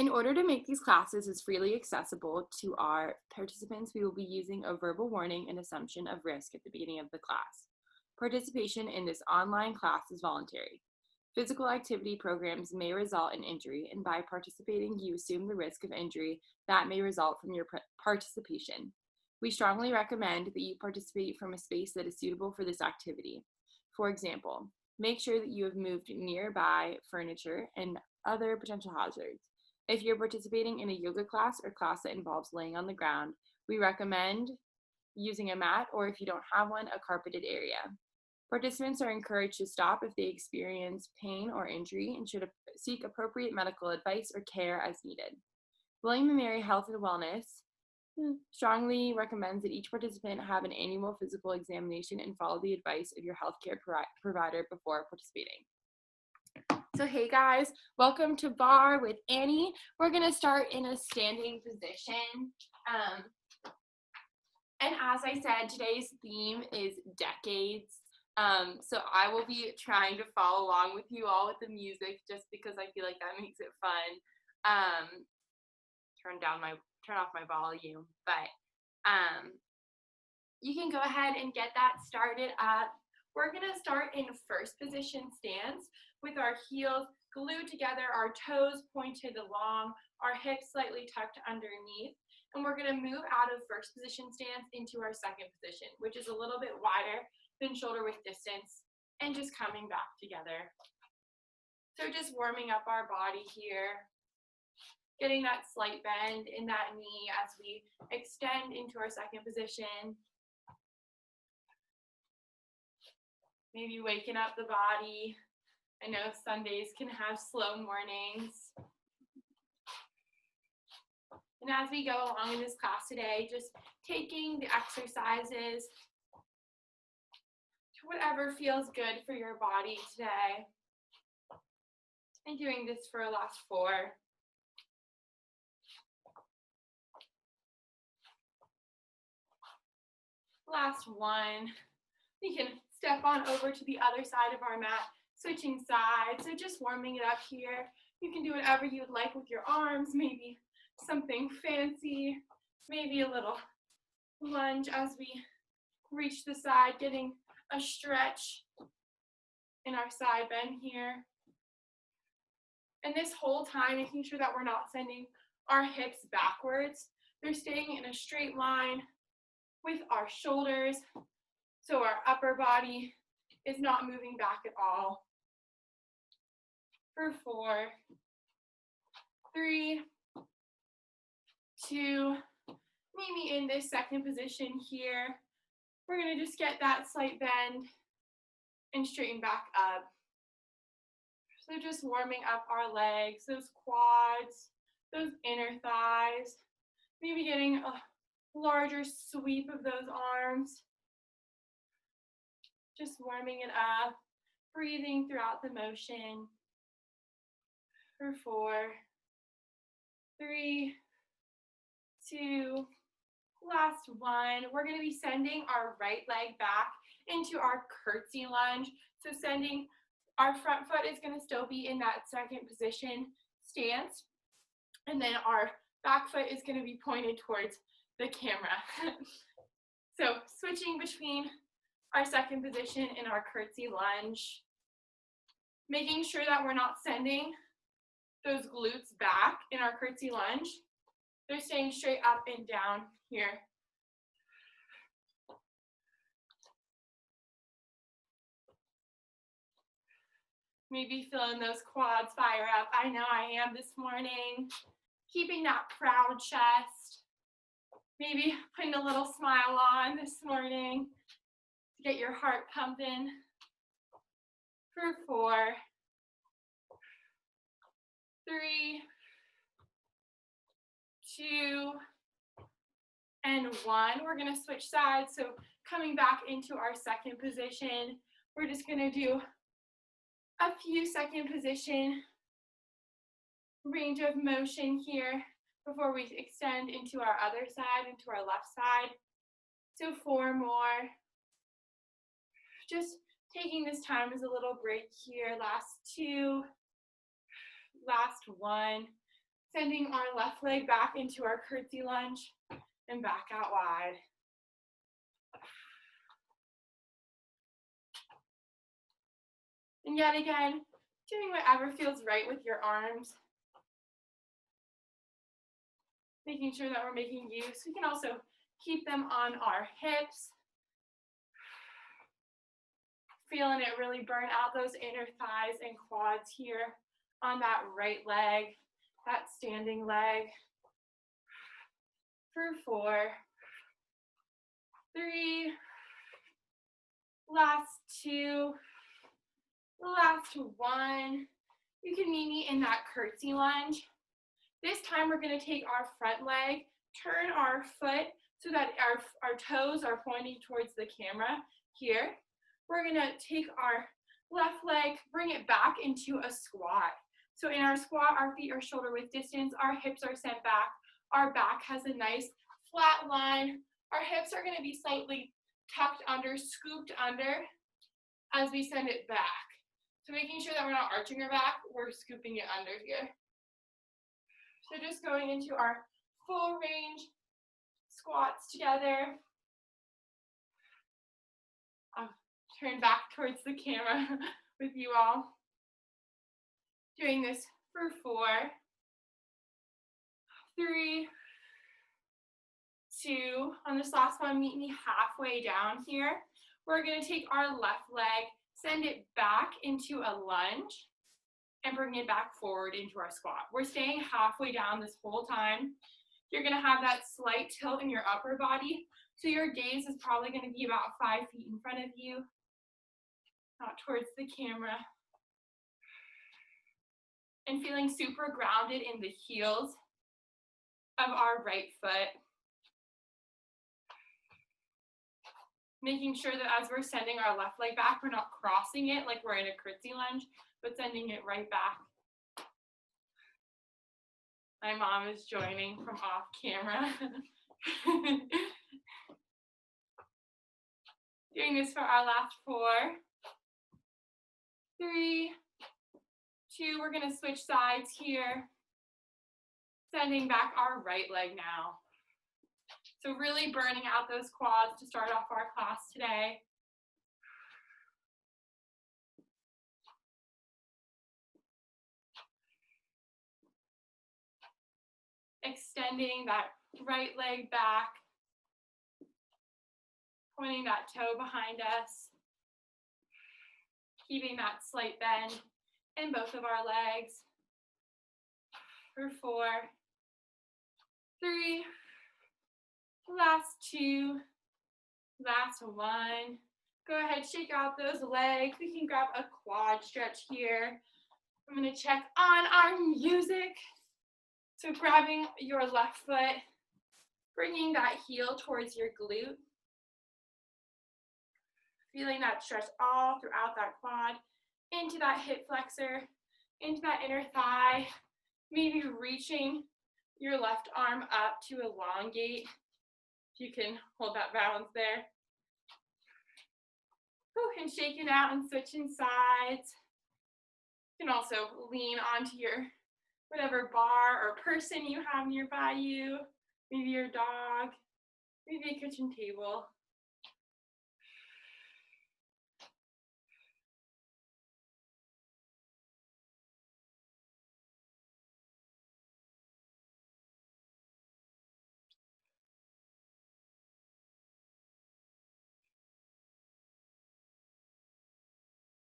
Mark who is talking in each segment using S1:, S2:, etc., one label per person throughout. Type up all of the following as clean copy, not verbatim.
S1: In order to make these classes as freely accessible to our participants, we will be using a verbal warning and assumption of risk at the beginning of the class. Participation in this online class is voluntary. Physical activity programs may result in injury, and by participating, you assume the risk of injury that may result from your participation. We strongly recommend that you participate from a space that is suitable for this activity. For example, make sure that you have moved nearby furniture and other potential hazards. If you're participating in a yoga class or class that involves laying on the ground, we recommend using a mat, or if you don't have one, a carpeted area. Participants are encouraged to stop if they experience pain or injury and should seek appropriate medical advice or care as needed. William & Mary Health and Wellness strongly recommends that each participant have an annual physical examination and follow the advice of your healthcare provider before participating. So hey guys, welcome to Barre with Annie. We're gonna start in a standing position. And as I said, today's theme is decades. So I will be trying to follow along with you all with the music just because I feel like that makes it fun. Turn off my volume, but you can go ahead and get that started up. We're gonna start in first position stance with our heels glued together, our toes pointed along, our hips slightly tucked underneath. And we're gonna move out of first position stance into our second position, which is a little bit wider than shoulder width distance, and just coming back together. So just warming up our body here, getting that slight bend in that knee as we extend into our second position. Maybe waking up the body. I know Sundays can have slow mornings. And as we go along in this class today, just taking the exercises to whatever feels good for your body today. And doing this for our last 4. Last 1. We can step on over to the other side of our mat, switching sides. So just warming it up here. You can do whatever you would like with your arms, maybe something fancy, maybe a little lunge as we reach the side, getting a stretch in our side bend here. And this whole time, making sure that we're not sending our hips backwards. They're staying in a straight line with our shoulders, so our upper body is not moving back at all. For 4, 3, 2, maybe in this second position here, we're gonna just get that slight bend and straighten back up. So just warming up our legs, those quads, those inner thighs, maybe getting a larger sweep of those arms. Just warming it up, breathing throughout the motion. For 4, 3, 2, last 1. We're going to be sending our right leg back into our curtsy lunge. So sending our front foot is going to still be in that second position stance. And then our back foot is going to be pointed towards the camera. So switching between our second position in our curtsy lunge, making sure that we're not sending those glutes back in our curtsy lunge. They're staying straight up and down here. Maybe feeling those quads fire up. I know I am this morning. Keeping that proud chest. Maybe putting a little smile on this morning to get your heart pumping. For 4, 3, 2, and 1. We're going to switch sides. So coming back into our second position, we're just going to do a few second position range of motion here before we extend into our other side, into our left side. So 4 more. Just taking this time as a little break here. Last 2, last 1. Sending our left leg back into our curtsy lunge and back out wide. And yet again, doing whatever feels right with your arms. Making sure that we're making use. We can also keep them on our hips. Feeling it really burn out those inner thighs and quads here on that right leg, that standing leg. For 4, 3, last 2, last 1. You can meet me in that curtsy lunge. This time we're going to take our front leg, turn our foot so that our toes are pointing towards the camera here. We're going to take our left leg, bring it back into a squat. So in our squat, our feet are shoulder width distance, our hips are sent back, our back has a nice flat line. Our hips are going to be slightly tucked under, scooped under as we send it back. So making sure that we're not arching our back, we're scooping it under here. So just going into our full range squats together. I'll turn back towards the camera with you all. Doing this for 4, 3, 2. On this last one, meet me halfway down here. We're going to take our left leg, send it back into a lunge, and bring it back forward into our squat. We're staying halfway down this whole time. You're going to have that slight tilt in your upper body, so your gaze is probably going to be about 5 feet in front of you, not towards the camera. And feeling super grounded in the heels of our right foot. Making sure that as we're sending our left leg back, we're not crossing it like we're in a curtsy lunge, but sending it right back. My mom is joining from off camera. Doing this for our last 4, 3, 2. We're going to switch sides here. Sending back our right leg now. So really burning out those quads to start off our class today. Extending that right leg back. Pointing that toe behind us. Keeping that slight bend in both of our legs. For 4, 3, last 2, last 1. Go ahead, shake out those legs. We can grab a quad stretch here. I'm going to check on our music. So grabbing your left foot, bringing that heel towards your glute. Feeling that stretch all throughout that quad, into that hip flexor, into that inner thigh. Maybe reaching your left arm up to elongate. If you can hold that balance there. And shake it out and switching sides. You can also lean onto your whatever bar or person you have nearby you. Maybe your dog, maybe a kitchen table.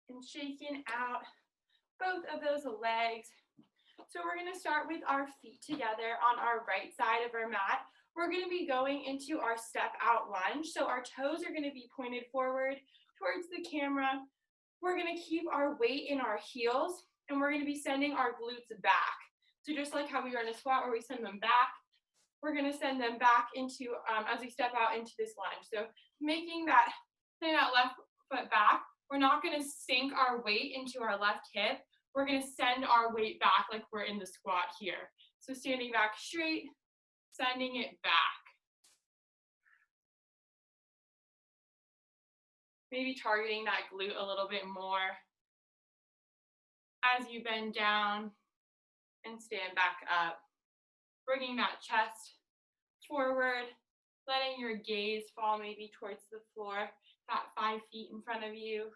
S1: And shaking out both of those legs. So we're going to start with our feet together on our right side of our mat. We're going to be going into our step out lunge. So our toes are going to be pointed forward towards the camera. We're going to keep our weight in our heels, and we're going to be sending our glutes back. So just like how we are in a squat where we send them back, we're going to send them back into, as we step out into this lunge. So making that, sending that left foot back. We're not going to sink our weight into our left hip. We're going to send our weight back like we're in the squat here. So standing back straight, sending it back. Maybe targeting that glute a little bit more as you bend down and stand back up. Bringing that chest forward, letting your gaze fall maybe towards the floor, about 5 feet in front of you.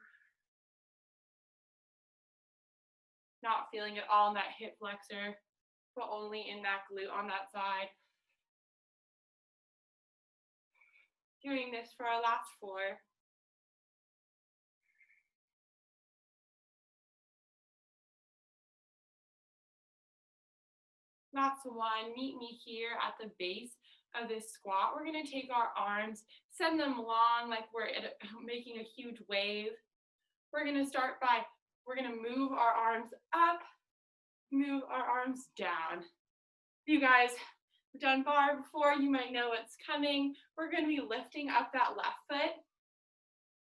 S1: Not feeling it all in that hip flexor, but only in that glute on that side. Doing this for our last 4. Last 1, meet me here at the base of this squat. We're gonna take our arms, send them long like we're making a huge wave. We're gonna start by, we're gonna move our arms up, move our arms down. You guys have done barre before, you might know what's coming. We're gonna be lifting up that left foot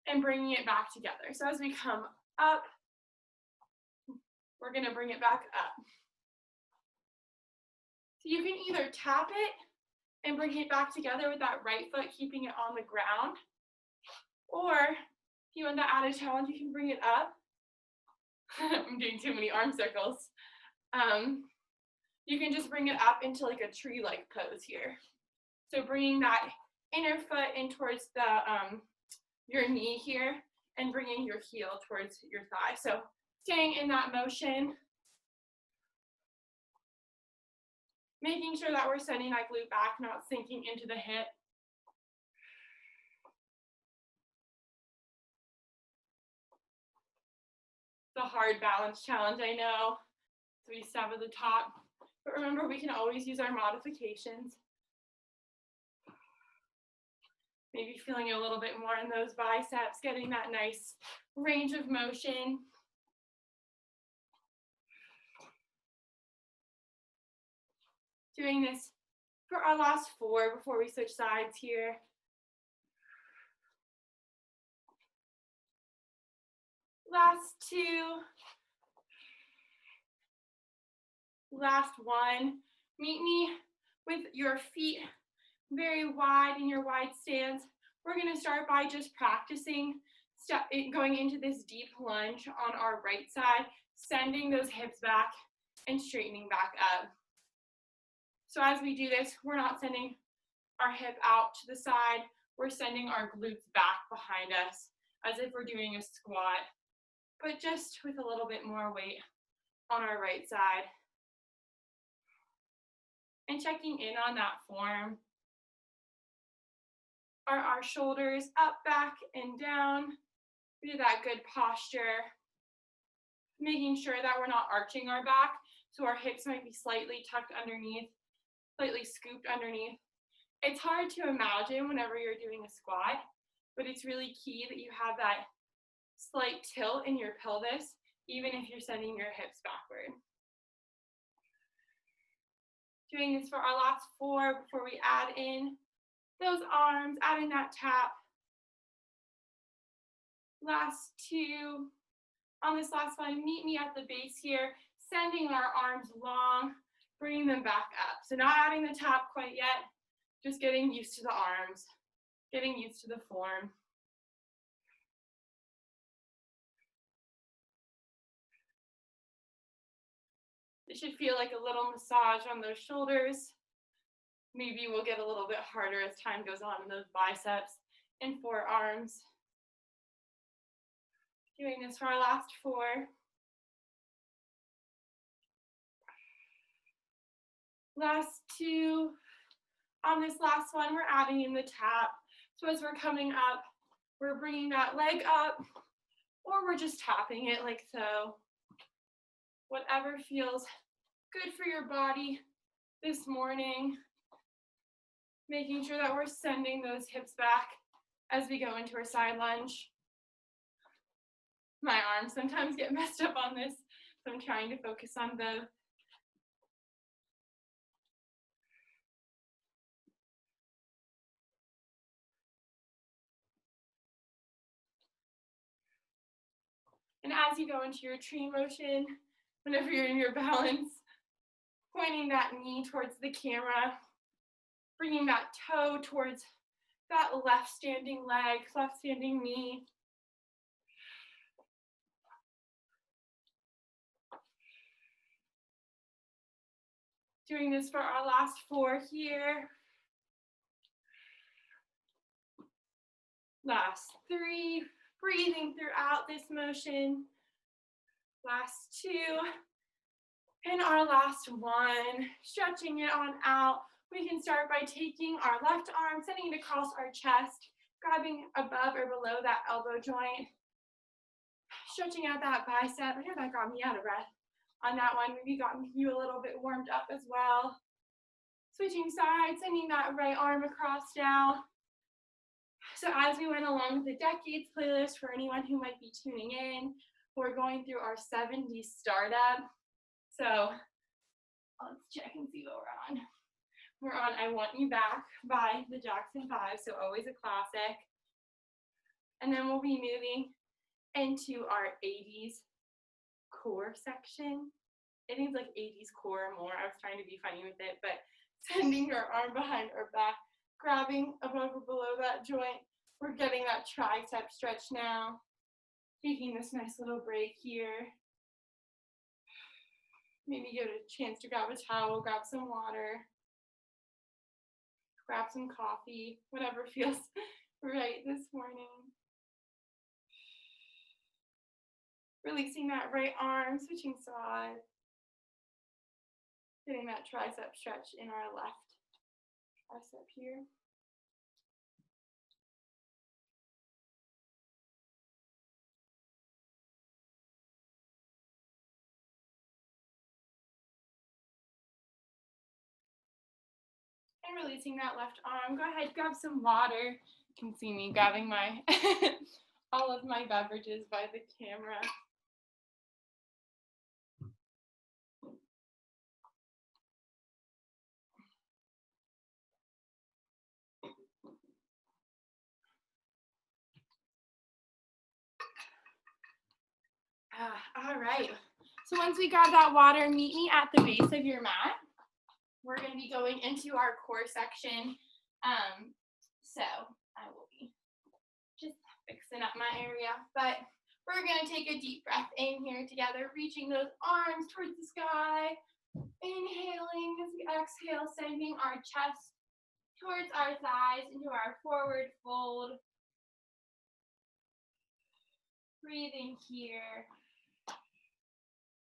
S1: and bringing it back together. So as we come up, we're gonna bring it back up. So you can either tap it and bring it back together with that right foot, keeping it on the ground. Or if you want that added challenge, you can bring it up. I'm doing too many arm circles. You can just bring it up into like a tree-like pose here. So bringing that inner foot in towards the your knee here and bringing your heel towards your thigh. So staying in that motion, making sure that we're sending that glute back, not sinking into the hip. The hard balance challenge, I know. So we stop at the top. But remember, we can always use our modifications. Maybe feeling a little bit more in those biceps, getting that nice range of motion. Doing this for our last 4 before we switch sides here. Last 2. Last 1. Meet me with your feet very wide in your wide stance. We're going to start by just practicing going into this deep lunge on our right side, sending those hips back and straightening back up. So as we do this, we're not sending our hip out to the side, we're sending our glutes back behind us as if we're doing a squat, but just with a little bit more weight on our right side. And checking in on that form. Are our shoulders up, back, and down? We do that good posture. Making sure that we're not arching our back, so our hips might be slightly tucked underneath, slightly scooped underneath. It's hard to imagine whenever you're doing a squat, but it's really key that you have that slight tilt in your pelvis, even if you're sending your hips backward. Doing this for our last 4 before we add in those arms, add in that tap. Last 2. On this last one, meet me at the base here, sending our arms long, bringing them back up. So not adding the tap quite yet, just getting used to the arms, getting used to the form. It should feel like a little massage on those shoulders. Maybe we'll get a little bit harder as time goes on in those biceps and forearms. Doing this for our last 4. Last 2. On this last one, we're adding in the tap. So as we're coming up, we're bringing that leg up, or we're just tapping it like so. Whatever feels good for your body this morning. Making sure that we're sending those hips back as we go into our side lunge. My arms sometimes get messed up on this, so I'm trying to focus on both. And as you go into your tree motion, whenever you're in your balance, pointing that knee towards the camera, bringing that toe towards that left standing leg, left standing knee. Doing this for our last 4 here. Last 3, breathing throughout this motion. Last 2, and our last 1, stretching it on out. We can start by taking our left arm, sending it across our chest, grabbing above or below that elbow joint, stretching out that bicep. I know that got me out of breath on that one. Maybe got you a little bit warmed up as well. Switching sides, sending that right arm across now. So as we went along with the Decades playlist, for anyone who might be tuning in, we're going through our 70s startup. So let's check and see what we're on. We're on I Want You Back by the Jackson 5, so always a classic. And then we'll be moving into our 80s core section. I think it's like 80s core or more. I was trying to be funny with it, but sending our arm behind our back, grabbing above or below that joint. We're getting that tricep stretch now. Taking this nice little break here. Maybe get a chance to grab a towel, grab some water, grab some coffee, whatever feels right this morning. Releasing that right arm, switching sides. Getting that tricep stretch in our left tricep here. And releasing that left arm. Go ahead, grab some water. You can see me grabbing my all of my beverages by the camera. All right. So once we grab that water, meet me at the base of your mat. We're going to be going into our core section. So I will be just fixing up my area, but we're going to take a deep breath in here together, reaching those arms towards the sky, inhaling as we exhale, sending our chest towards our thighs into our forward fold. Breathing here.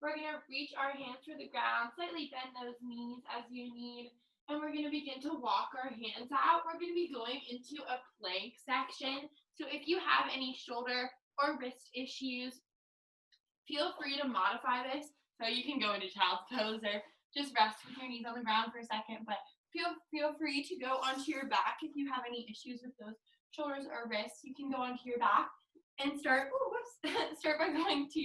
S1: We're going to reach our hands for the ground, slightly bend those knees as you need, and we're going to begin to walk our hands out. We're going to be going into a plank section. So if you have any shoulder or wrist issues, feel free to modify this. So you can go into child's pose or just rest with your knees on the ground for a second, but feel free to go onto your back if you have any issues with those shoulders or wrists. You can go onto your back and start by going to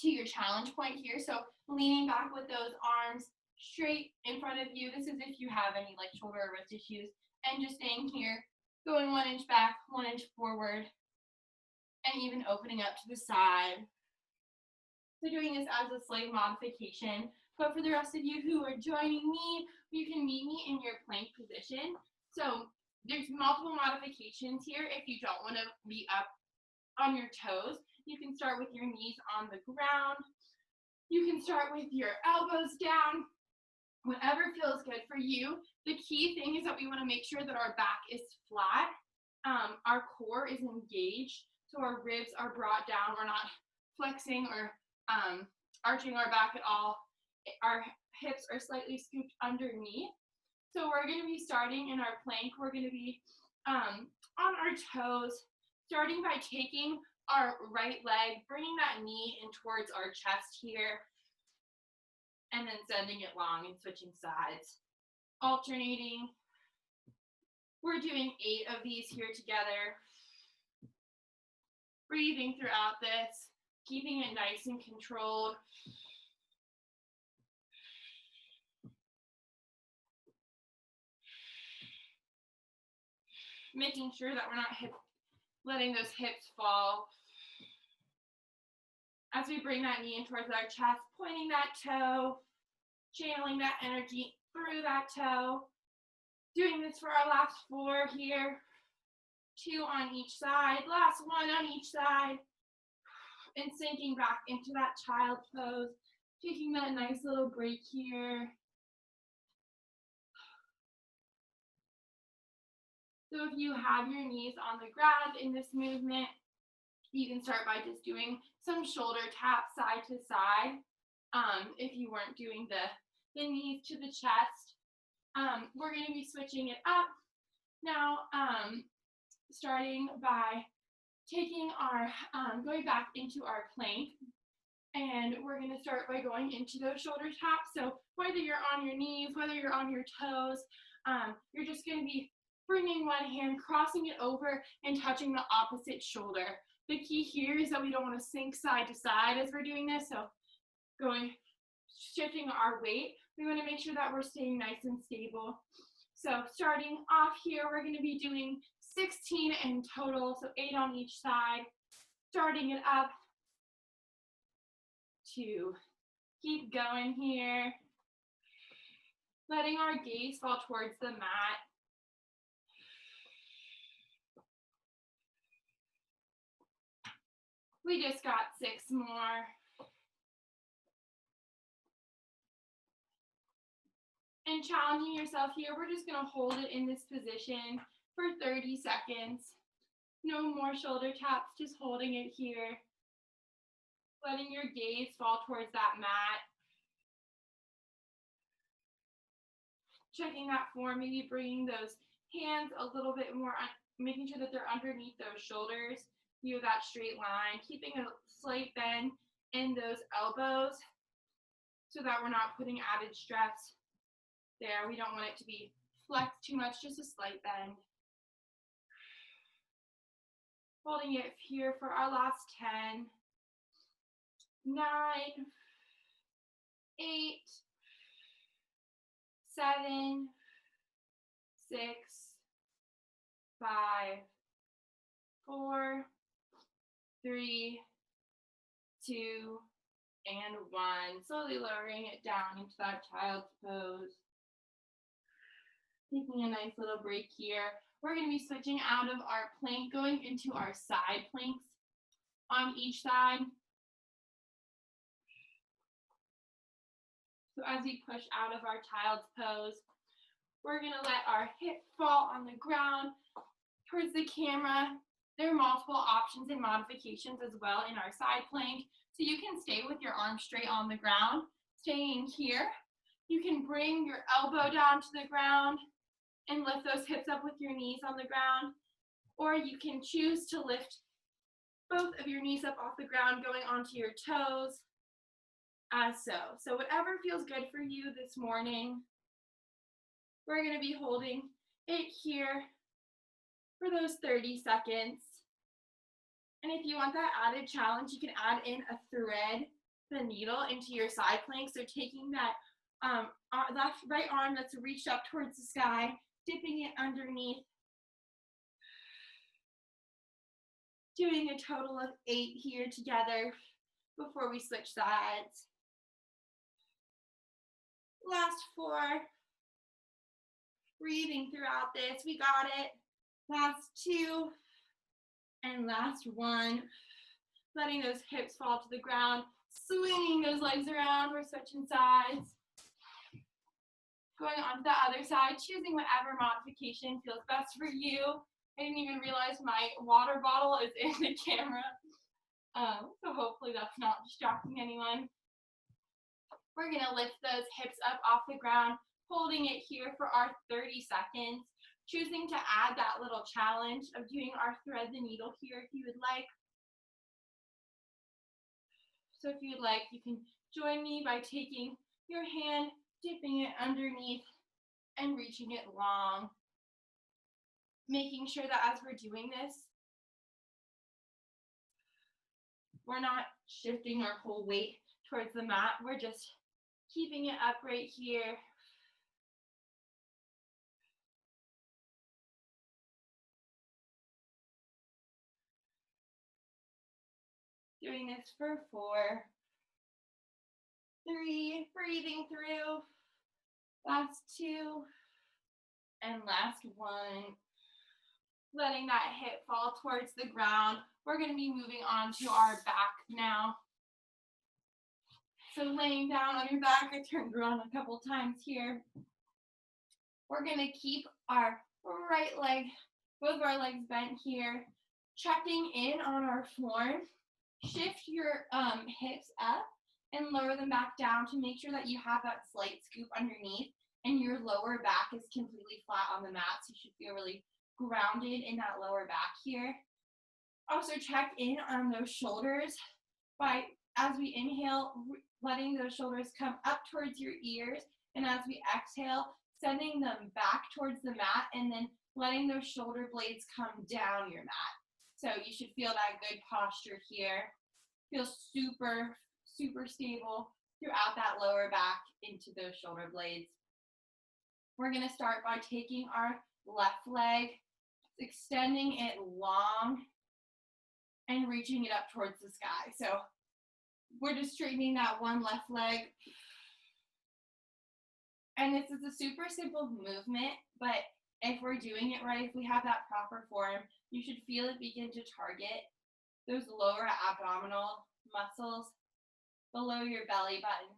S1: your challenge point here. So leaning back with those arms straight in front of you. This is if you have any like shoulder or wrist issues, and just staying here, going 1 inch back, 1 inch forward, and even opening up to the side. So doing this as a slight modification, but for the rest of you who are joining me, you can meet me in your plank position. So there's multiple modifications here. If you don't want to be up on your toes, you can start with your knees on the ground. You can start with your elbows down, whatever feels good for you. The key thing is that we want to make sure that our back is flat, our core is engaged, so our ribs are brought down. We're not flexing or arching our back at all. Our hips are slightly scooped underneath. So we're going to be starting in our plank. We're going to be on our toes, starting by taking our right leg, bringing that knee in towards our chest here, and then sending it long and switching sides, alternating. We're doing 8 of these here together. Breathing throughout this, keeping it nice and controlled. Making sure that we're not letting those hips fall. As we bring that knee in towards our chest, pointing that toe, channeling that energy through that toe. Doing this for our last 4 here. 2 on each side, last 1 on each side. And sinking back into that child pose. Taking that nice little break here. So if you have your knees on the ground in this movement, you can start by just doing some shoulder taps side to side. If you weren't doing the knees to the chest, we're going to be switching it up now, starting by taking our, going back into our plank. And we're going to start by going into those shoulder taps. So whether you're on your knees, whether you're on your toes, you're just going to be bringing one hand, crossing it over, and touching the opposite shoulder. The key here is that we don't want to sink side to side as we're doing this. So shifting our weight, we want to make sure that we're staying nice and stable. So starting off here, we're going to be doing 16 in total, so 8 on each side. Starting it up to keep going here. Letting our gaze fall towards the mat. We just got 6 more. And challenging yourself here, we're just going to hold it in this position for 30 seconds. No more shoulder taps, just holding it here. Letting your gaze fall towards that mat. Checking that form, maybe bringing those hands a little bit more, making sure that they're underneath those shoulders. You have that straight line, keeping a slight bend in those elbows so that we're not putting added stress there. We don't want it to be flexed too much, just a slight bend. Holding it here for our last 10, 9, 8, 7, 6, 5, 4, 3, 2, and 1. Slowly lowering it down into that child's pose. Taking a nice little break here. We're going to be switching out of our plank, going into our side planks on each side. So as we push out of our child's pose, we're going to let our hip fall on the ground towards the camera. There are multiple options and modifications as well in our side plank. So you can stay with your arms straight on the ground, staying here. You can bring your elbow down to the ground and lift those hips up with your knees on the ground. Or you can choose to lift both of your knees up off the ground, going onto your toes, as so. So whatever feels good for you this morning, we're going to be holding it here for those 30 seconds. And if you want that added challenge, you can add in a thread, the needle, into your side plank. So taking that right arm that's reached up towards the sky, dipping it underneath, doing a total of 8 here together before we switch sides. Last 4. Breathing throughout this. We got it. Last 2. And last 1. Letting those hips fall to the ground. Swinging those legs around. We're switching sides. Going on to the other side. Choosing whatever modification feels best for you. I didn't even realize my water bottle is in the camera. So hopefully that's not distracting anyone. We're going to lift those hips up off the ground, holding it here for our 30 seconds, choosing to add that little challenge of doing our thread the needle here if you would like. So if you'd like, you can join me by taking your hand, dipping it underneath, and reaching it long. Making sure that as we're doing this, we're not shifting our whole weight towards the mat. We're just keeping it up right here. Doing this for 4, 3, breathing through, last 2, and last 1. Letting that hip fall towards the ground. We're going to be moving on to our back now. So laying down on your back, I turned around a couple times here. We're gonna keep our right leg, both of our legs bent here, checking in on our form. Shift your hips up and lower them back down to make sure that you have that slight scoop underneath and your lower back is completely flat on the mat. So you should feel really grounded in that lower back here. Also check in on those shoulders by, as we inhale, letting those shoulders come up towards your ears, and as we exhale, sending them back towards the mat and then letting those shoulder blades come down your mat. So you should feel that good posture here. Feel super, super stable throughout that lower back into those shoulder blades. We're gonna start by taking our left leg, extending it long and reaching it up towards the sky. So we're just straightening that one left leg. And this is a super simple movement, but if we're doing it right, if we have that proper form, you should feel it begin to target those lower abdominal muscles below your belly button.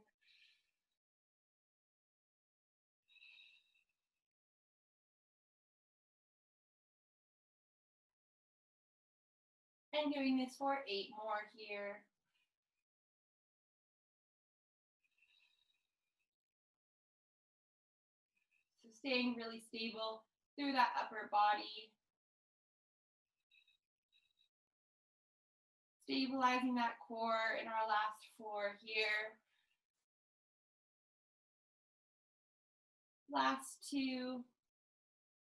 S1: And doing this for 8 more here. So staying really stable through that upper body. Stabilizing that core in our last 4 here. Last 2.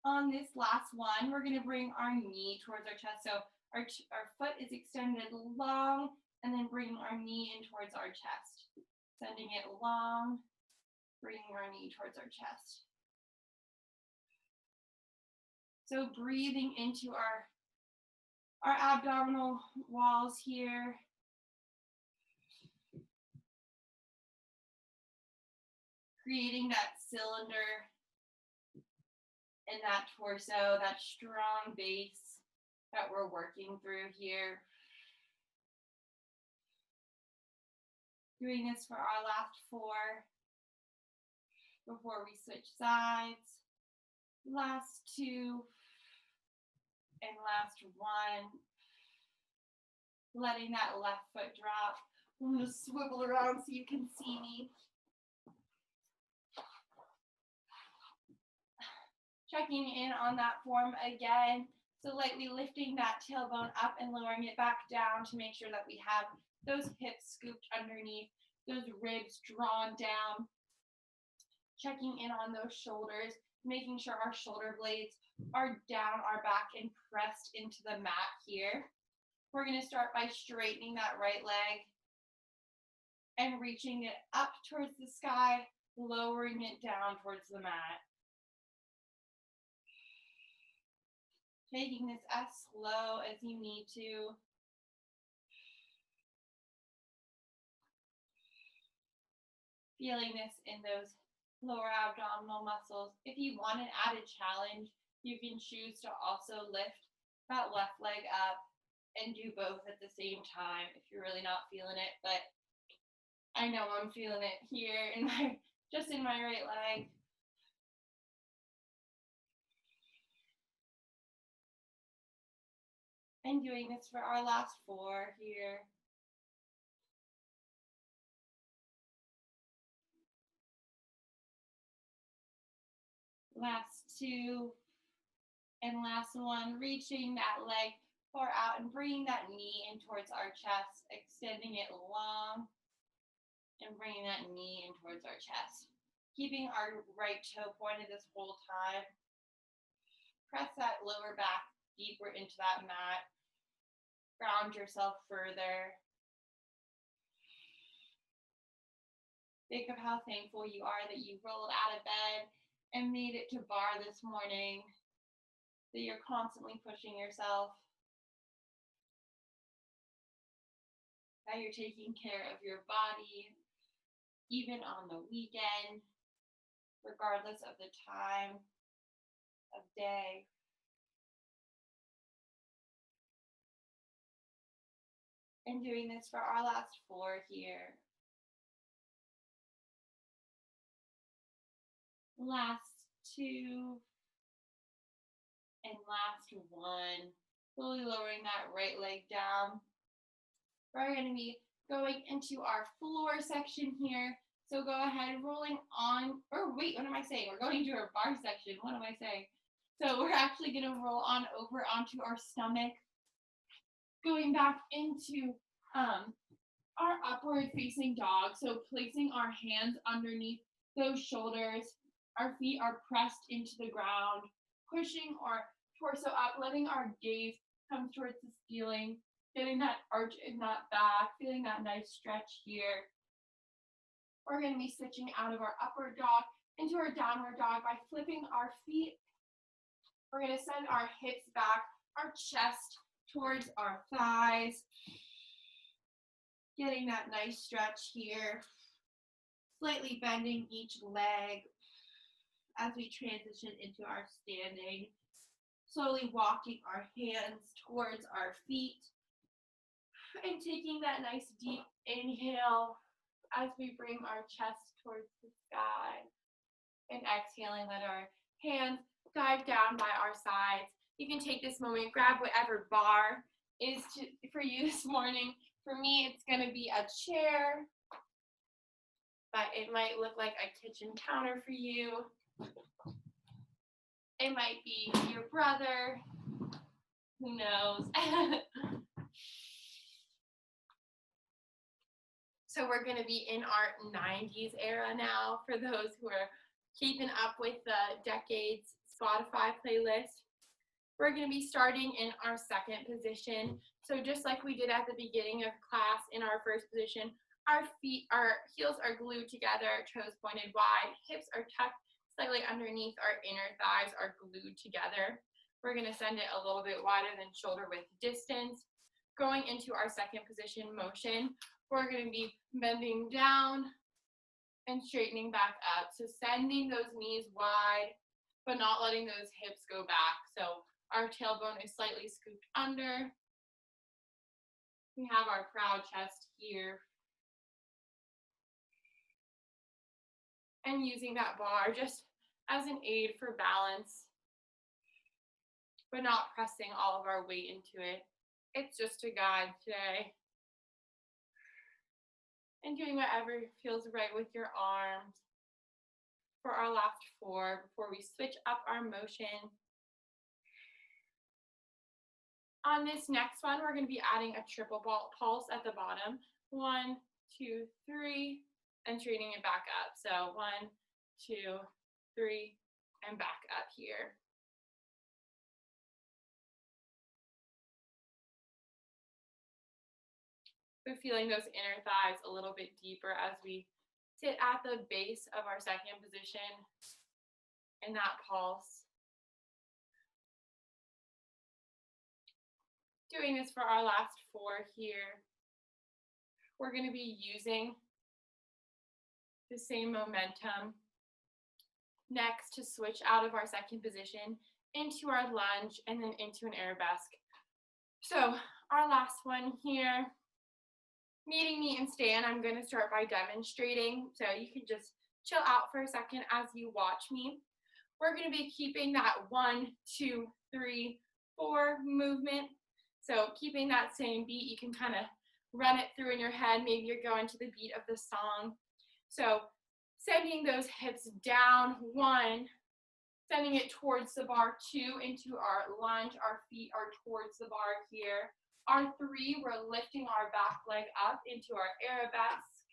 S1: On this last one, we're going to bring our knee towards our chest. So our foot is extended long, and then bringing our knee in towards our chest. Sending it long, bringing our knee towards our chest. So breathing into our abdominal walls here. Creating that cylinder in that torso, that strong base that we're working through here. Doing this for our last 4 before we switch sides. Last 2 and last 1. Letting that left foot drop. I'm going to swivel around so you can see me. Checking in on that form again. So lightly lifting that tailbone up and lowering it back down to make sure that we have those hips scooped underneath, those ribs drawn down. Checking in on those shoulders, making sure our shoulder blades are down our back and pressed into the mat here. We're going to start by straightening that right leg and reaching it up towards the sky, lowering it down towards the mat. Taking this as slow as you need to. Feeling this in those lower abdominal muscles. If you want an added challenge, you can choose to also lift that left leg up and do both at the same time if you're really not feeling it. But I know I'm feeling it here in just in my right leg. And doing this for our last 4 here. Last 2 and last 1, reaching that leg far out and bringing that knee in towards our chest, extending it long and bringing that knee in towards our chest. Keeping our right toe pointed this whole time. Press that lower back deeper into that mat. Ground yourself further. Think of how thankful you are that you rolled out of bed and made it to Barre this morning, that you're constantly pushing yourself, that you're taking care of your body, even on the weekend, regardless of the time of day. And doing this for our last 4 here. last 2, and last 1. Slowly lowering that right leg down. We're going to be going into our floor section here. So go ahead, rolling on, or wait, what am I saying? We're going to our bar section. What am I saying? So we're actually going to roll on over onto our stomach, going back into our upward facing dog. So placing our hands underneath those shoulders. Our feet are pressed into the ground, pushing our torso up, letting our gaze come towards the ceiling, getting that arch in that back, feeling that nice stretch here. We're going to be switching out of our upward dog into our downward dog by flipping our feet. We're going to send our hips back, our chest towards our thighs, getting that nice stretch here, slightly bending each leg as we transition into our standing, slowly walking our hands towards our feet, and taking that nice deep inhale as we bring our chest towards the sky, and exhaling, let our hands dive down by our sides. You can take this moment, grab whatever bar is for you this morning. For me, it's going to be a chair, but it might look like a kitchen counter for you. It might be your brother. Who knows? So we're going to be in our 90s era now for those who are keeping up with the decades Spotify playlist. We're going to be starting in our second position. So just like we did at the beginning of class in our first position, our heels are glued together, toes pointed wide, hips are tucked slightly underneath, our inner thighs are glued together. We're going to send it a little bit wider than shoulder width distance. Going into our second position motion, we're going to be bending down and straightening back up. So sending those knees wide, but not letting those hips go back. So our tailbone is slightly scooped under. We have our proud chest here. And using that bar just as an aid for balance, but not pressing all of our weight into it. It's just a guide today. And doing whatever feels right with your arms for our last 4 before we switch up our motion. On this next one, we're going to be adding a triple pulse at the bottom. 1, 2, 3, and straightening it back up. So 1, 2, 3, and back up here. We're feeling those inner thighs a little bit deeper as we sit at the base of our second position in that pulse. Doing this for our last 4 here. We're going to be using the same momentum next to switch out of our second position into our lunge and then into an arabesque. So our last one here, meeting me in stand, I'm going to start by demonstrating. So you can just chill out for a second as you watch me. We're going to be keeping that 1, 2, 3, 4 movement. So keeping that same beat, you can kind of run it through in your head. Maybe you're going to the beat of the song. So sending those hips down, 1, sending it towards the bar, 2, into our lunge. Our feet are towards the bar here. Our 3, we're lifting our back leg up into our arabesque.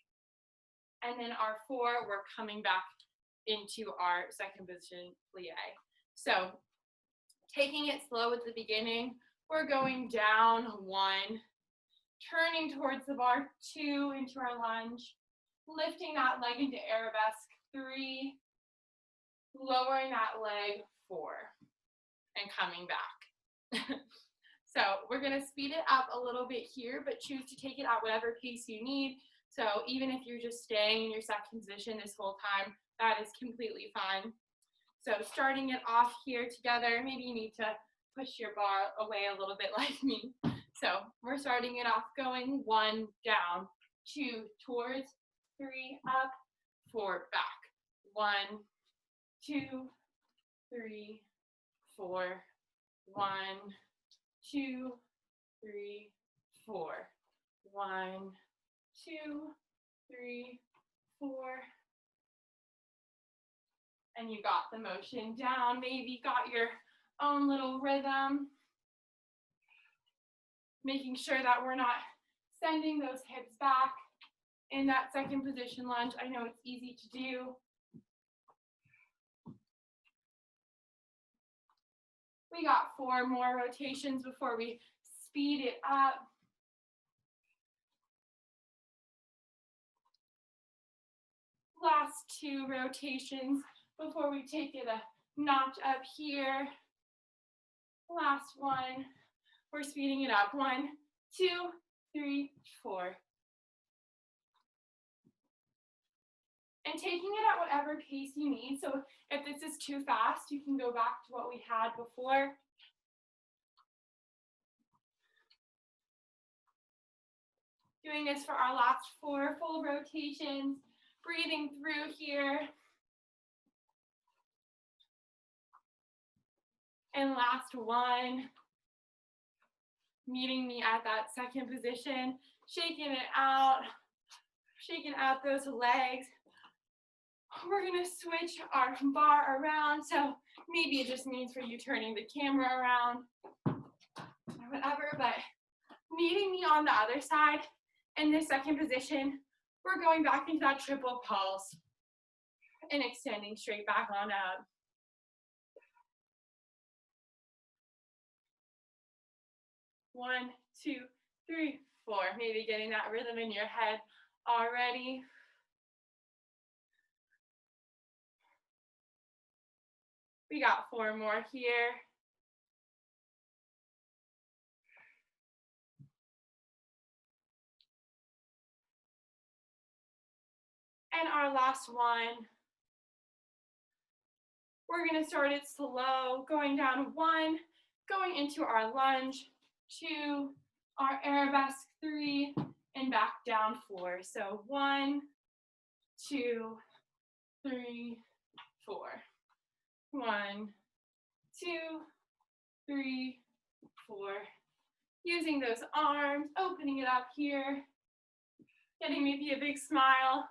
S1: And then our 4, we're coming back into our second position plie. So taking it slow at the beginning, we're going down, 1, turning towards the bar, 2, into our lunge, lifting that leg into arabesque, 3, lowering that leg, 4, and coming back. So we're going to speed it up a little bit here, but choose to take it at whatever pace you need. So even if you're just staying in your second position this whole time, that is completely fine. So starting it off here together, maybe you need to push your bar away a little bit like me. So we're starting it off going 1, down, 2, towards, 3, up, 4, back. 1, 2, 3, 4. 1, 2, 3, 4. 1, 2, 3, 4. And you got the motion down, maybe got your own little rhythm. Making sure that we're not sending those hips back in that second position lunge. I know it's easy to do. We got 4 more rotations before we speed it up. Last 2 rotations before we take it a notch up here. Last one. We're speeding it up. 1, 2, 3, 4. And taking it at whatever pace you need. So if this is too fast, you can go back to what we had before. Doing this for our last 4 full rotations. Breathing through here. And last one. Meeting me at that second position. Shaking it out. Shaking out those legs. We're gonna switch our bar around, so maybe it just means for you turning the camera around or whatever, but meeting me on the other side in this second position, we're going back into that triple pulse and extending straight back on up. One, 2, 3, 4. Maybe getting that rhythm in your head already. We got 4 more here. And our last one. We're gonna start it slow, going down 1, going into our lunge, 2, our arabesque 3, and back down 4. So 1, 2, 3, 4. 1, 2, 3, 4. Using those arms, opening it up here, getting maybe a big smile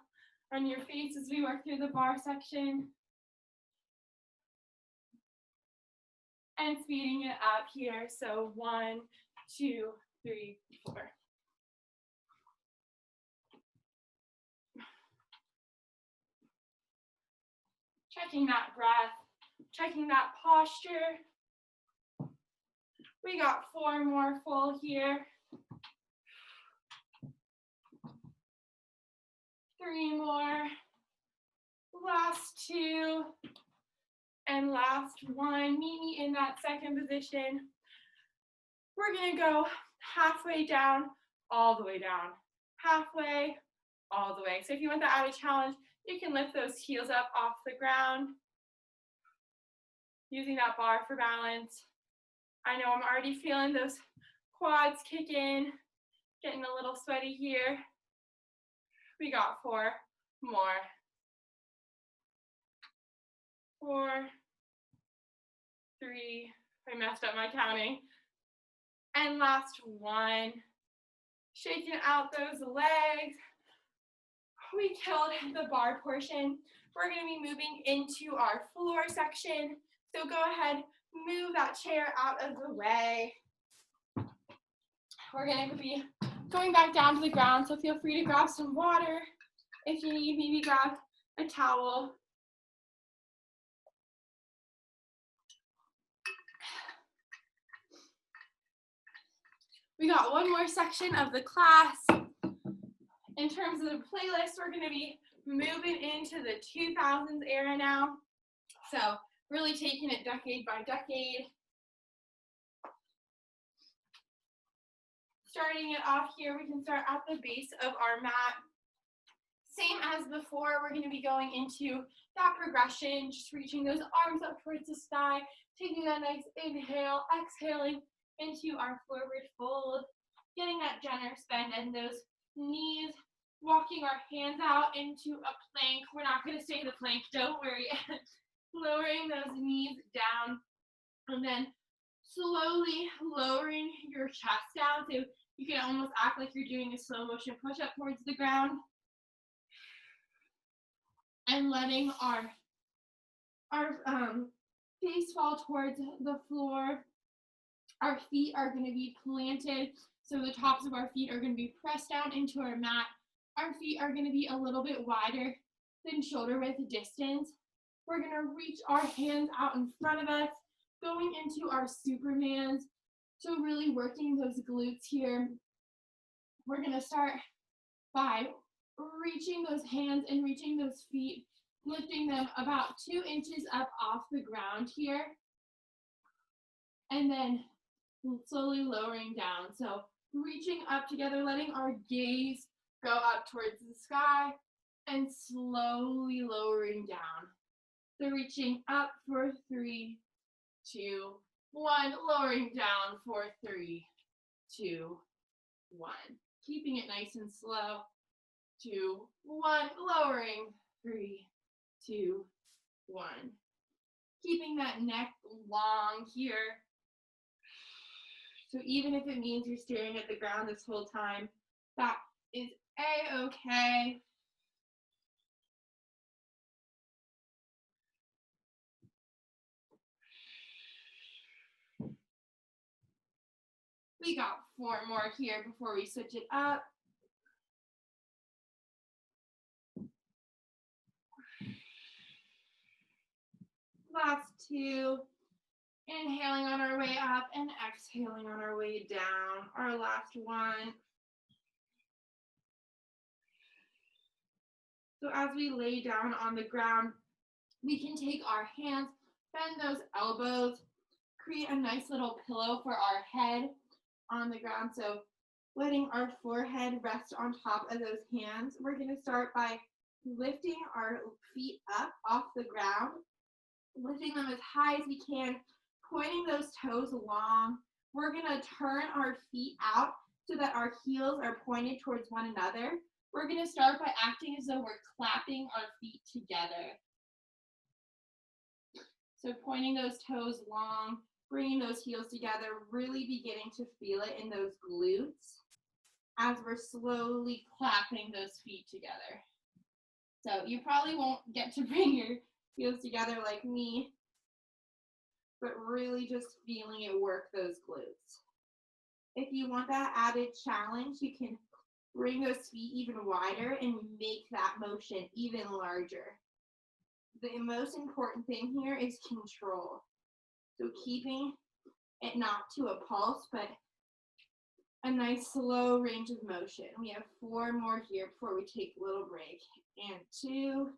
S1: on your face as we work through the bar section. And speeding it up here. So 1, 2, 3, 4. Checking that breath, checking that posture. We got 4 more full here. 3 more. Last 2. And last one. Meet me in that second position. We're gonna go halfway down, all the way down. Halfway, all the way. So if you want the added challenge, you can lift those heels up off the ground. Using that bar for balance. I know I'm already feeling those quads kick in, getting a little sweaty here. We got 4 more. 4, 3, I messed up my counting. And last one. Shaking out those legs. We killed the bar portion. We're gonna be moving into our floor section. So go ahead, move that chair out of the way. We're gonna be going back down to the ground, so feel free to grab some water. If you need, maybe grab a towel. We got one more section of the class. In terms of the playlist, we're gonna be moving into the 2000s era now. So really taking it decade by decade. Starting it off here, we can start at the base of our mat. Same as before, we're gonna be going into that progression, just reaching those arms up towards the sky, taking that nice inhale, exhaling into our forward fold, getting that generous bend in those knees, walking our hands out into a plank. We're not gonna stay in the plank, don't worry. lowering those knees down, and then slowly lowering your chest down. So you can almost act like you're doing a slow motion push-up towards the ground. And letting our face fall towards the floor. Our feet are going to be planted, so the tops of our feet are going to be pressed down into our mat. Our feet are going to be a little bit wider than shoulder width distance. We're going to reach our hands out in front of us, going into our Supermans. So really working those glutes here. We're going to start by reaching those hands and reaching those feet, lifting them about 2 inches up off the ground here. And then slowly lowering down. So reaching up together, letting our gaze go up towards the sky and slowly lowering down. So reaching up for 3, 2, 1, lowering down for 3, 2, 1. Keeping it nice and slow. 2, 1, lowering. 3, 2, 1. Keeping that neck long here. So even if it means you're staring at the ground this whole time, that is a-okay. We got 4 more here before we switch it up. Last 2. Inhaling on our way up and exhaling on our way down. Our last 1. So as we lay down on the ground, we can take our hands, bend those elbows, create a nice little pillow for our head on the ground. So letting our forehead rest on top of those hands. We're going to start by lifting our feet up off the ground, lifting them as high as we can, pointing those toes long. We're going to turn our feet out so that our heels are pointed towards one another. We're going to start by acting as though we're clapping our feet together. So pointing those toes long, bringing those heels together, really beginning to feel it in those glutes as we're slowly clapping those feet together. So you probably won't get to bring your heels together like me, but really just feeling it work those glutes. If you want that added challenge, you can bring those feet even wider and make that motion even larger. The most important thing here is control. So keeping it not to a pulse, but a nice slow range of motion. We have 4 more here before we take a little break. And 2,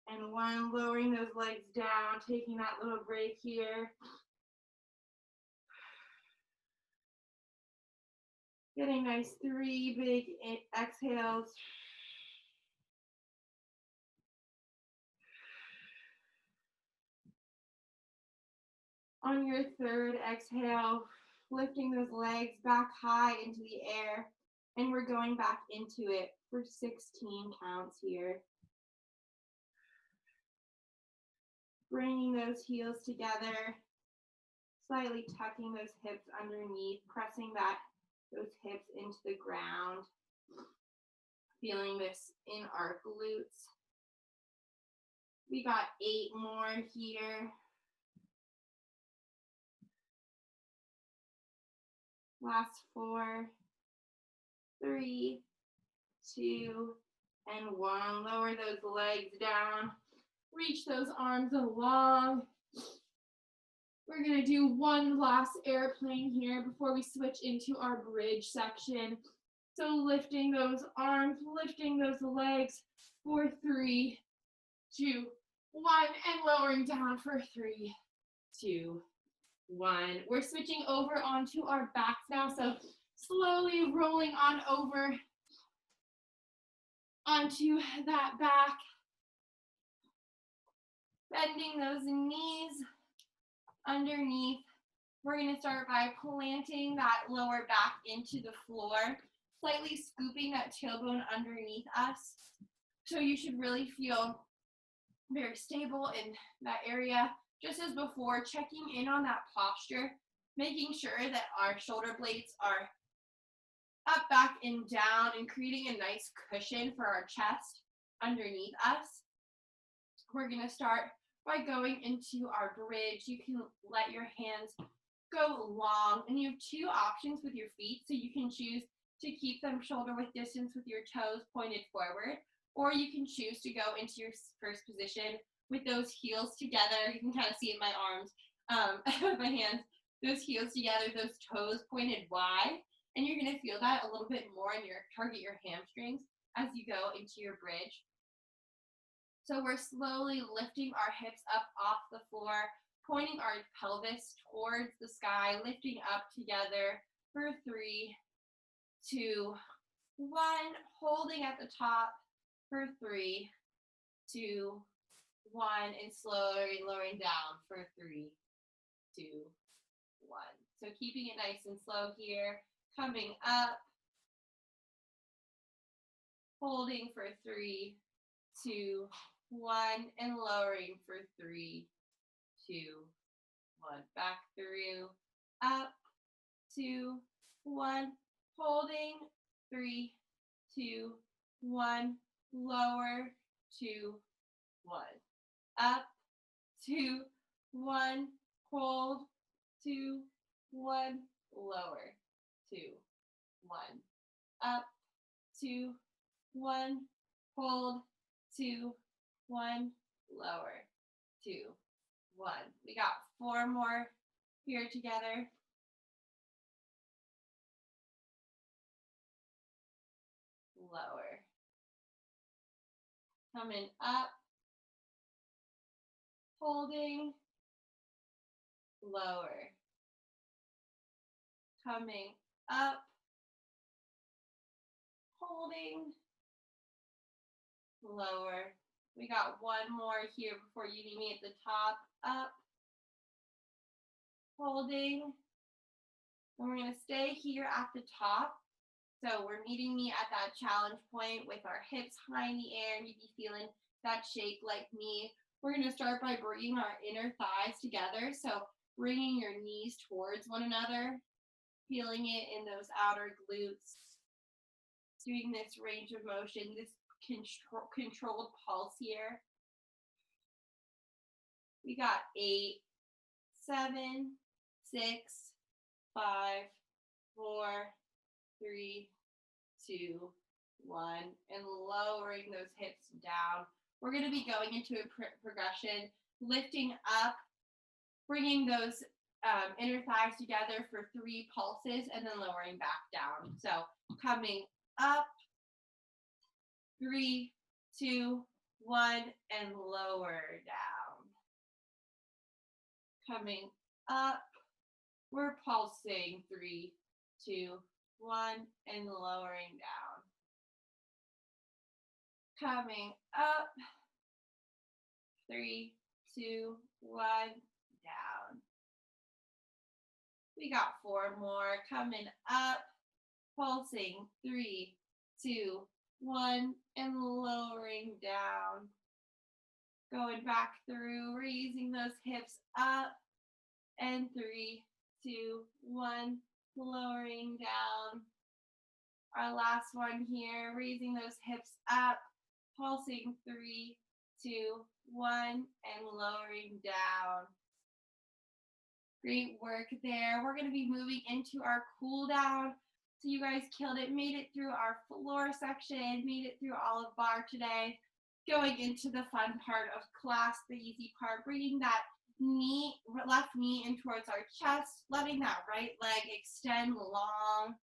S1: and 1, lowering those legs down, taking that little break here. Getting nice 3 big exhales. On your 3rd exhale, lifting those legs back high into the air, and we're going back into it for 16 counts here. Bringing those heels together, slightly tucking those hips underneath, pressing those hips into the ground, feeling this in our glutes. We got 8 more here. Last 4, 3, 2, and 1. Lower those legs down. Reach those arms along. We're going to do one last airplane here before we switch into our bridge section. So lifting those arms, lifting those legs for 3, 2, 1, and lowering down for 3, 2, 1. We're switching over onto our backs now, so slowly rolling on over onto that back, bending those knees underneath. We're going to start by planting that lower back into the floor, slightly scooping that tailbone underneath us. So you should really feel very stable in that area. Just as before, checking in on that posture, making sure that our shoulder blades are up, back, and down, and creating a nice cushion for our chest underneath us. We're gonna start by going into our bridge. You can let your hands go long, and you have two options with your feet, so you can choose to keep them shoulder width distance with your toes pointed forward, or you can choose to go into your first position with those heels together. You can kind of see in my arms, with my hands, those heels together, those toes pointed wide, and you're gonna feel that a little bit more in your target your hamstrings as you go into your bridge. So we're slowly lifting our hips up off the floor, pointing our pelvis towards the sky, lifting up together for 3, 2, 1, holding at the top for 3, 2, 1, and slowly lowering down for 3, 2, 1. So keeping it nice and slow here, coming up, holding for 3, 2, 1, and lowering for 3, 2, 1. Back through, up, 2, 1, holding, 3, 2, 1, lower, 2, 1, up, 2, 1, hold, 2, 1, lower, 2, 1, up, 2, 1, hold, 2, 1, lower, 2, 1. We got 4 more here together. Lower. Coming up, holding, lower. Coming up, holding, lower. We got 1 more here before you meet me at the top. Up, holding, and we're going to stay here at the top. So we're meeting me at that challenge point with our hips high in the air. You'd be feeling that shake like me. We're going to start by bringing our inner thighs together. So bringing your knees towards one another, feeling it in those outer glutes. Doing this range of motion, this controlled pulse here. We got 8, 7, 6, 5, 4, 3, 2, 1, and lowering those hips down. We're going to be going into a progression, lifting up, bringing those inner thighs together for 3 pulses, and then lowering back down. So coming up, 3, 2, 1, and lower down. Coming up, we're pulsing 3, 2, 1, and lowering down. Coming up, 3, 2, 1, down. We got 4 more. Coming up, pulsing 3, 2, 1, and lowering down. Going back through, raising those hips up, and 3, 2, 1, lowering down. Our last one here, raising those hips up, pulsing 3, 2, 1, and lowering down. Great work there. We're going to be moving into our cool down. So you guys killed it, made it through our floor section, made it through all of bar today. Going into the fun part of class, the easy part, bringing that knee, left knee in towards our chest, letting that right leg extend long.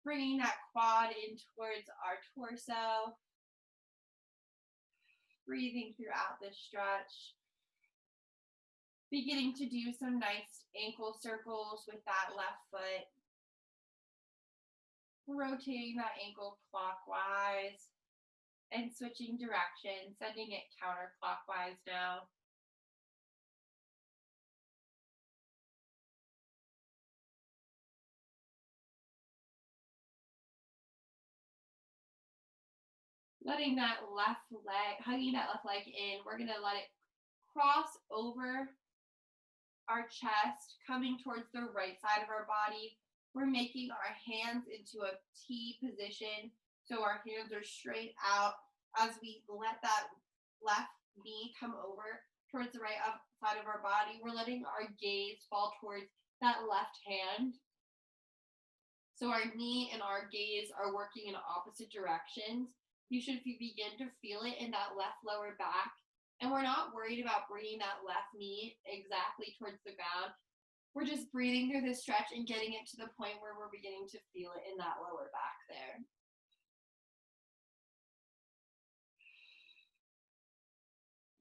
S1: Bringing that quad in towards our torso. Breathing throughout this stretch. Beginning to do some nice ankle circles with that left foot. Rotating that ankle clockwise and switching direction, sending it counterclockwise now.
S2: Letting that left leg, hugging that left leg in, we're gonna let it cross over our chest, coming towards the right side of our body. We're making our hands into a T position, so our hands are straight out as we let that left knee come over towards the right side of our body. We're letting our gaze fall towards that left hand. So our knee and our gaze are working in opposite directions. You should begin to feel it in that left lower back. And we're not worried about bringing that left knee exactly towards the ground. We're just breathing through this stretch and getting it to the point where we're beginning to feel it in that lower back there.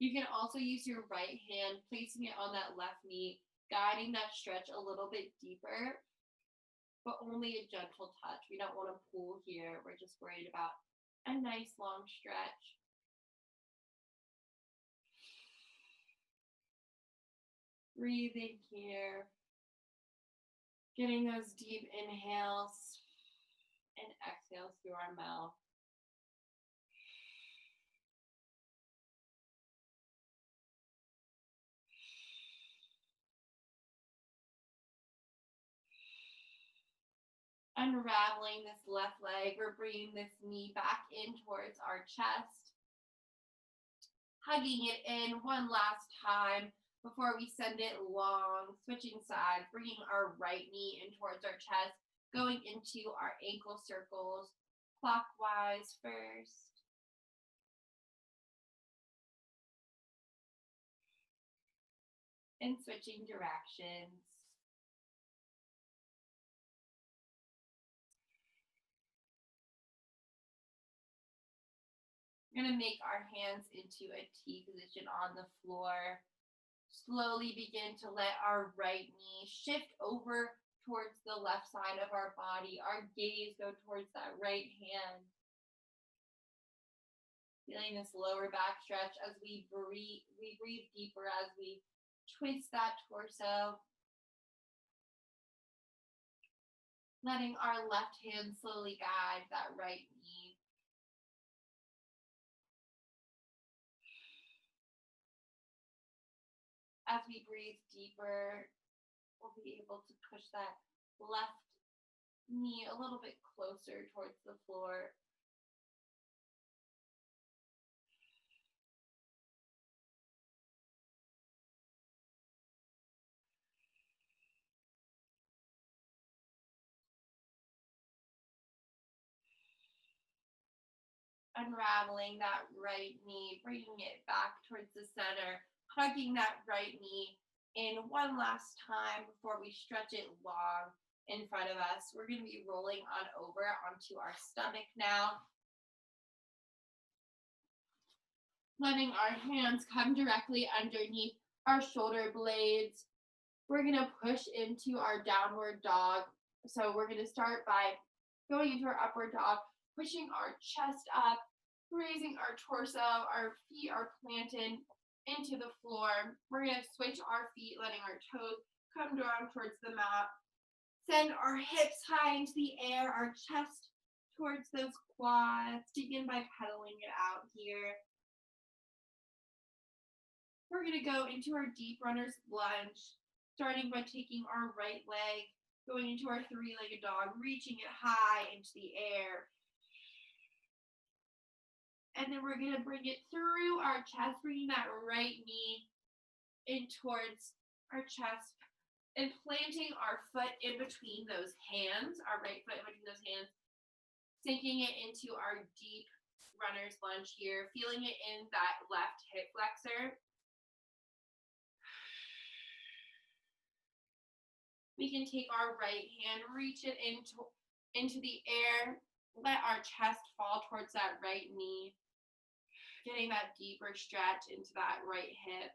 S2: You can also use your right hand, placing it on that left knee, guiding that stretch a little bit deeper, but only a gentle touch. We don't want to pull here. We're just worried about a nice long stretch. Breathing here. Getting those deep inhales and exhales through our mouth. Unraveling this left leg, we're bringing this knee back in towards our chest. Hugging it in one last time before we send it long, switching sides, bringing our right knee in towards our chest, going into our ankle circles, clockwise first. And switching directions. We're going to make our hands into a T position on the floor. Slowly begin to let our right knee shift over towards the left side of our body. Our gaze go towards that right hand. Feeling this lower back stretch as we breathe deeper as we twist that torso. Letting our left hand slowly guide that right knee. As we breathe deeper, we'll be able to push that left knee a little bit closer towards the floor. Unraveling that right knee, bringing it back towards the center, hugging that right knee in one last time before we stretch it long in front of us. We're going to be rolling on over onto our stomach now. Letting our hands come directly underneath our shoulder blades. We're going to push into our downward dog. So we're going to start by going into our upward dog, pushing our chest up, raising our torso, our feet are planted into the floor. We're going to switch our feet, letting our toes come down towards the mat. Send our hips high into the air, our chest towards those quads. Begin by pedaling it out here. We're going to go into our deep runner's lunge, starting by taking our right leg, going into our three-legged dog, reaching it high into the air. And then we're going to bring it through our chest, bringing that right knee in towards our chest and planting our foot in between those hands, our right foot in between those hands, sinking it into our deep runner's lunge here, feeling it in that left hip flexor. We can take our right hand, reach it into the air, let our chest fall towards that right knee, getting that deeper stretch into that right hip.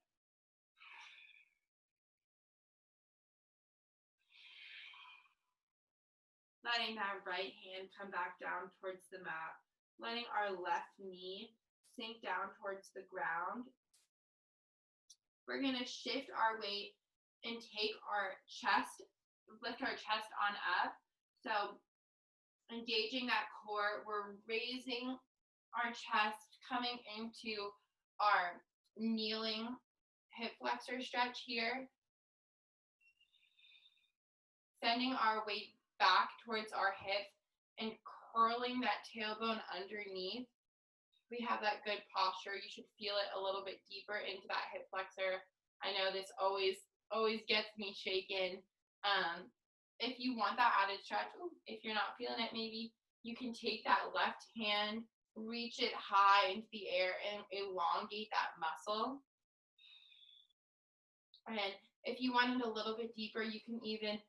S2: Letting that right hand come back down towards the mat, letting our left knee sink down towards the ground. We're going to shift our weight and take our chest, lift our chest on up. So engaging that core, we're raising our chest, coming into our kneeling hip flexor stretch here, sending our weight back towards our hips and curling that tailbone underneath. We have that good posture. You should feel it a little bit deeper into that hip flexor. I know this always gets me shaken. If you want that added stretch, if you're not feeling it, maybe you can take that left hand, reach it high into the air and elongate that muscle. And if you want it a little bit deeper, you can even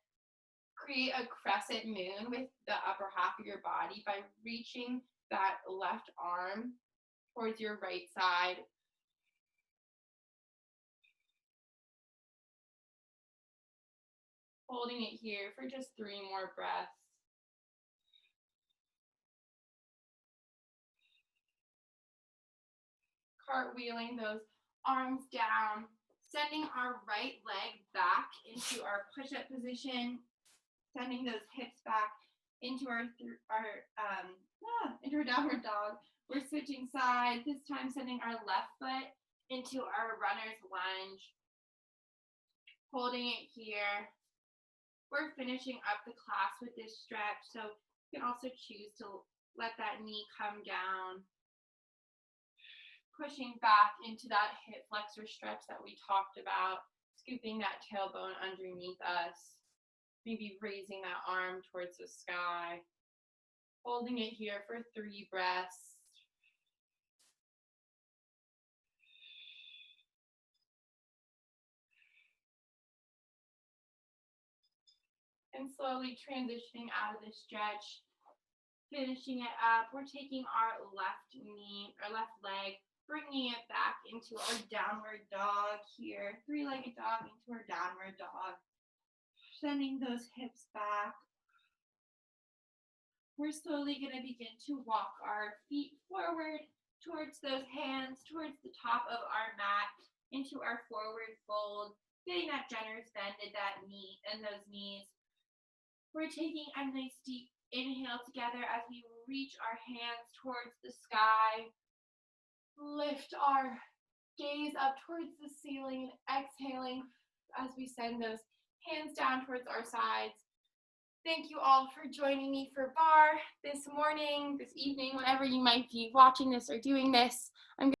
S2: create a crescent moon with the upper half of your body by reaching that left arm towards your right side. Holding it here for just 3 more breaths. Cartwheeling those arms down, sending our right leg back into our push-up position, sending those hips back into our downward dog. We're switching sides, this time sending our left foot into our runner's lunge, holding it here. We're finishing up the class with this stretch, so you can also choose to let that knee come down, pushing back into that hip flexor stretch that we talked about, scooping that tailbone underneath us, maybe raising that arm towards the sky, holding it here for 3 breaths. And slowly transitioning out of this stretch, finishing it up. We're taking our left knee, or left leg, bringing it back into our downward dog here, 3-legged dog into our downward dog, sending those hips back. We're slowly going to begin to walk our feet forward towards those hands, towards the top of our mat, into our forward fold, getting that generous bend in that knee and those knees. We're taking a nice deep inhale together as we reach our hands towards the sky. Lift our gaze up towards the ceiling, exhaling as we send those hands down towards our sides. Thank you all for joining me for Barre this morning, this evening, whenever you might be watching this or doing this.